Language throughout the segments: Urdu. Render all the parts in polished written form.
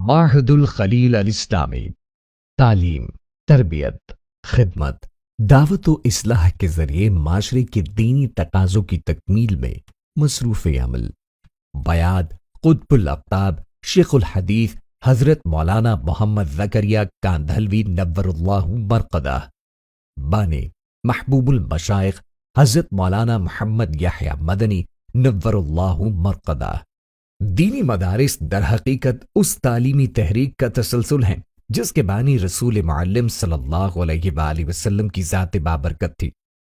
معہد الخلیل الاسلامی تعلیم، تربیت، خدمت، دعوت و اصلاح کے ذریعے معاشرے کے دینی تقاضوں کی تکمیل میں مصروف عمل۔ بیاد قطب الاقطاب شیخ الحدیث حضرت مولانا محمد زکریا کاندھلوی نور اللہ مرقدہ، بانی محبوب المشائخ حضرت مولانا محمد یحییٰ مدنی نور اللہ مرقدہ۔ دینی مدارس در حقیقت اس تعلیمی تحریک کا تسلسل ہیں جس کے بانی رسول معلم صلی اللہ علیہ وآلہ وسلم کی ذات بابرکت تھی۔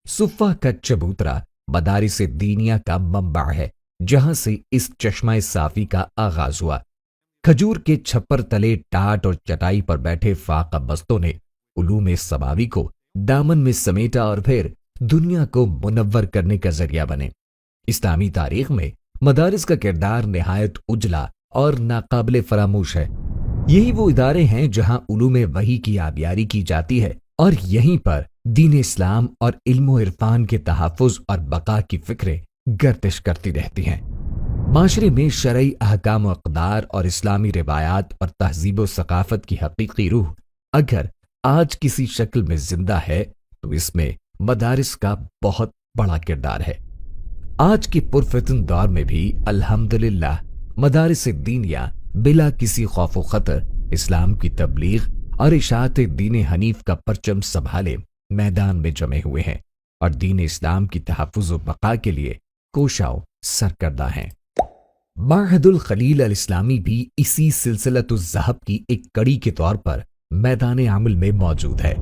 صفہ کا چبوترا مدارس دینیہ کا منبع ہے جہاں سے اس چشمہ صافی کا آغاز ہوا۔ کھجور کے چھپر تلے ٹاٹ اور چٹائی پر بیٹھے فاقہ بستوں نے علوم سماوی کو دامن میں سمیٹا اور پھر دنیا کو منور کرنے کا ذریعہ بنے۔ اسلامی تاریخ میں مدارس کا کردار نہایت اجلا اور ناقابل فراموش ہے۔ یہی وہ ادارے ہیں جہاں علوم وحی کی آبیاری کی جاتی ہے اور یہیں پر دین اسلام اور علم و عرفان کے تحفظ اور بقا کی فکریں گردش کرتی رہتی ہیں۔ معاشرے میں شرعی احکام و اقدار اور اسلامی روایات اور تہذیب و ثقافت کی حقیقی روح اگر آج کسی شکل میں زندہ ہے تو اس میں مدارس کا بہت بڑا کردار ہے۔ آج کے پرفتن دور میں بھی الحمدللہ مدارس دینیہ بلا کسی خوف و خطر اسلام کی تبلیغ اور اشاعت دین حنیف کا پرچم سنبھالے میدان میں جمے ہوئے ہیں اور دین اسلام کی تحفظ و بقا کے لیے کوشاں سرکردہ ہیں۔ معہد الخلیل الاسلامی بھی اسی سلسلۃ الذہب کی ایک کڑی کے طور پر میدان عمل میں موجود ہے۔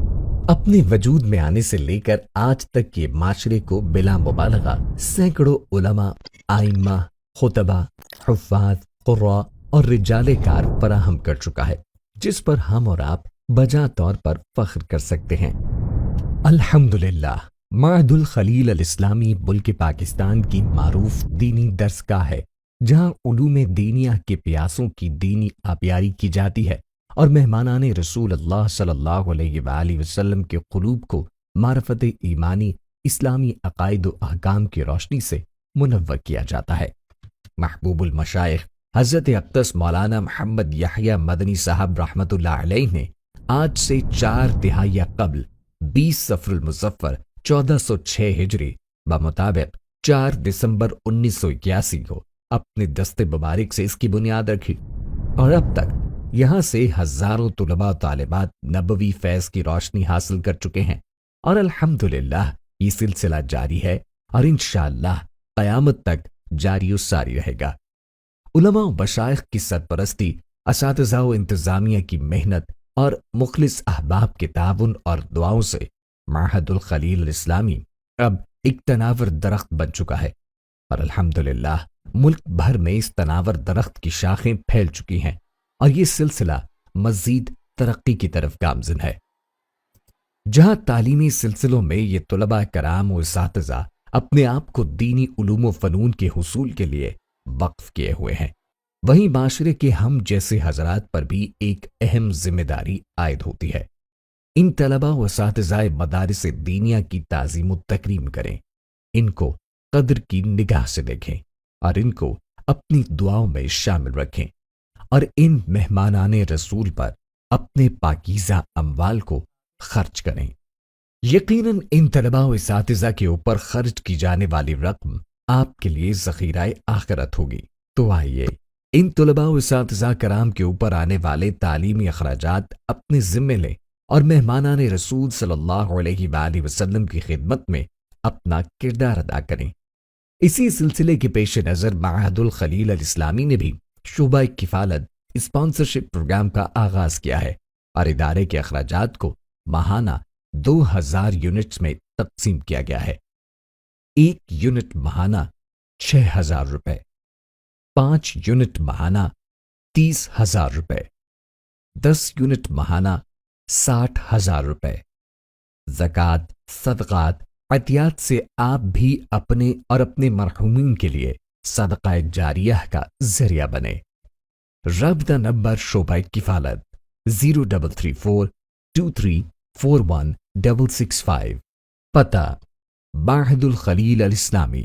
اپنے وجود میں آنے سے لے کر آج تک کے معاشرے کو بلا مبالغہ سینکڑوں علماء، ائمہ، خطبہ، حفاظ، قراء اور رجال کار فراہم کر چکا ہے جس پر ہم اور آپ بجا طور پر فخر کر سکتے ہیں۔ الحمدللہ معہد الخلیل الاسلامی ملک پاکستان کی معروف دینی درسگاہ ہے جہاں علوم دینیہ کے پیاسوں کی دینی آبیاری کی جاتی ہے اور مہمانان رسول اللہ صلی اللہ علیہ وآلہ وسلم کے قلوب کو معرفت ایمانی اسلامی عقائد و احکام کی روشنی سے منور کیا جاتا ہے۔ محبوب المشائخ حضرت اقدس مولانا محمد یحییٰ مدنی صاحب رحمۃ اللہ علیہ نے آج سے 4 دہائیاں قبل 20 صفر المظفر 1406 ہجری بمطابق 4 دسمبر 1981 کو اپنے دست مبارک سے اس کی بنیاد رکھی اور اب تک یہاں سے ہزاروں طلباء و طالبات نبوی فیض کی روشنی حاصل کر چکے ہیں اور الحمدللہ یہ سلسلہ جاری ہے اور انشاءاللہ قیامت تک جاری و ساری رہے گا۔ علماء و مشائخ کی سرپرستی، اساتذہ و انتظامیہ کی محنت اور مخلص احباب کے تعاون اور دعاؤں سے معہد الخلیل الاسلامی اب ایک تناور درخت بن چکا ہے اور الحمدللہ ملک بھر میں اس تناور درخت کی شاخیں پھیل چکی ہیں اور یہ سلسلہ مزید ترقی کی طرف گامزن ہے۔ جہاں تعلیمی سلسلوں میں یہ طلباء کرام و اساتذہ اپنے آپ کو دینی علوم و فنون کے حصول کے لیے وقف کیے ہوئے ہیں، وہیں معاشرے کے ہم جیسے حضرات پر بھی ایک اہم ذمہ داری عائد ہوتی ہے۔ ان طلباء و اساتذہ مدارس دینیہ کی تعظیم و تکریم کریں، ان کو قدر کی نگاہ سے دیکھیں اور ان کو اپنی دعاؤں میں شامل رکھیں اور ان مہمانان رسول پر اپنے پاکیزہ اموال کو خرچ کریں۔ یقیناً ان طلباء و اساتذہ کے اوپر خرچ کی جانے والی رقم آپ کے لیے ذخیرہ آخرت ہوگی، تو آئیے ان طلباء و اساتذہ کرام کے اوپر آنے والے تعلیمی اخراجات اپنے ذمے لیں اور مہمانان رسول صلی اللہ علیہ وآلہ وسلم کی خدمت میں اپنا کردار ادا کریں۔ اسی سلسلے کے پیش نظر معہد الخلیل الاسلامی نے بھی شعبہ کفالت اسپانسرشپ پروگرام کا آغاز کیا ہے اور ادارے کے اخراجات کو ماہانہ 2000 یونٹس میں تقسیم کیا گیا ہے۔ 1 یونٹ ماہانہ 6000 روپے، 5 یونٹ ماہانہ 30,000 روپے، 10 یونٹ ماہانہ 60,000 روپے۔ زکوٰۃ، صدقات، عطیات سے آپ بھی اپنے اور اپنے مرحومین کے لیے صدقہ جاریہ کا ذریعہ بنے۔ رابطہ نمبر شعبہ کفالت 0334 2341 665، پتہ معہد الخلیل الاسلامی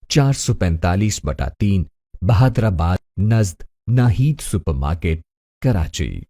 445/3 بہادر آباد نزد ناہید سپر مارکیٹ کراچی۔